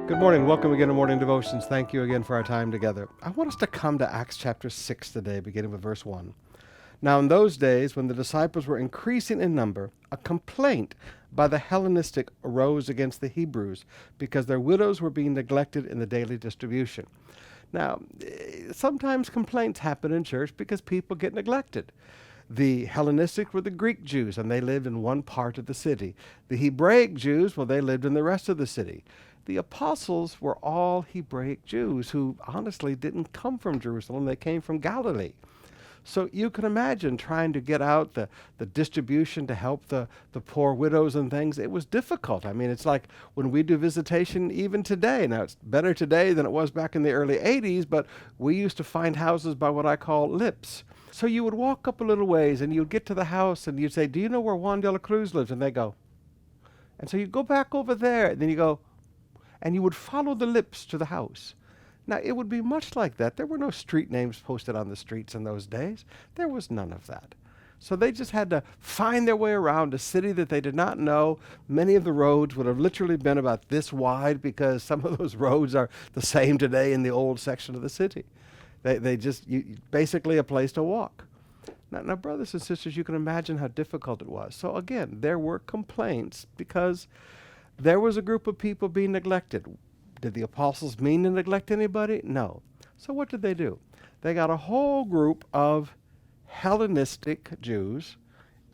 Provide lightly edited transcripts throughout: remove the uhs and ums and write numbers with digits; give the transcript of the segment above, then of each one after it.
Good morning. Welcome again to Morning Devotions. Thank you again for our time together. I want us to come to Acts chapter 6 today, beginning with verse 1. Now in those days, when the disciples were increasing in number, a complaint by the Hellenistic arose against the Hebrews because their widows were being neglected in the daily distribution. Now, sometimes complaints happen in church because people get neglected. The Hellenistic were the Greek Jews, and they lived in one part of the city. The Hebraic Jews, well, they lived in the rest of the city. The apostles were all Hebraic Jews who honestly didn't come from Jerusalem. They came from Galilee. So you can imagine trying to get out the distribution to help the poor widows and things. It was difficult. I mean, it's like when we do visitation even today. Now, it's better today than it was back in the early 80s, but we used to find houses by what I call lips. So you would walk up a little ways and you'd get to the house and you'd say, "Do you know where Juan de la Cruz lives?" And they go. And so you'd go back over there and then you go, and you would follow the lips to the house. Now, it would be much like that. There were no street names posted on the streets in those days. There was none of that. So they just had to find their way around a city that they did not know. Many of the roads would have literally been about this wide because some of those roads are the same today in the old section of the city. They just, basically a place to walk. Now, brothers and sisters, you can imagine how difficult it was. So again, there were complaints because there was a group of people being neglected. Did the apostles mean to neglect anybody? No. So what did they do? They got a whole group of Hellenistic Jews,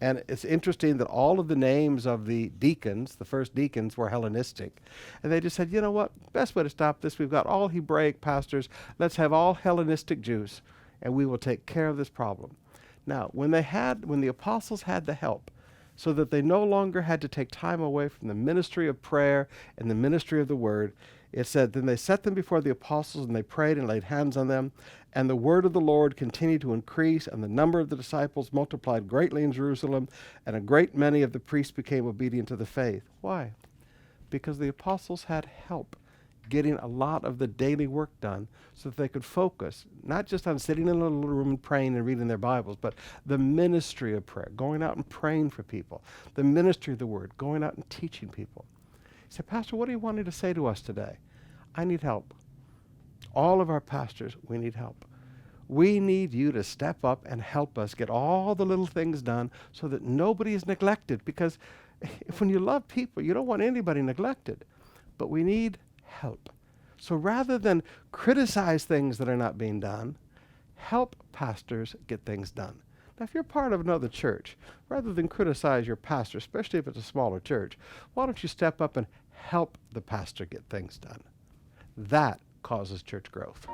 and it's interesting that all of the names of the deacons, the first deacons, were Hellenistic. And they just said, you know what, best way to stop this, we've got all Hebraic pastors, let's have all Hellenistic Jews, and we will take care of this problem. Now, when the apostles had the help, so that they no longer had to take time away from the ministry of prayer and the ministry of the word, it said, then they set them before the apostles, and they prayed and laid hands on them. And the word of the Lord continued to increase, and the number of the disciples multiplied greatly in Jerusalem, and a great many of the priests became obedient to the faith. Why? Because the apostles had help getting a lot of the daily work done so that they could focus, not just on sitting in a little room and praying and reading their Bibles, but the ministry of prayer, going out and praying for people, the ministry of the word, going out and teaching people. He said, Pastor, what are you wanting to say to us today? I need help. All of our pastors, we need help. We need you to step up and help us get all the little things done so that nobody is neglected, because when you love people, you don't want anybody neglected. But we need help. So rather than criticize things that are not being done, help pastors get things done. Now, if you're part of another church, rather than criticize your pastor, especially if it's a smaller church, why don't you step up and help the pastor get things done? That causes church growth.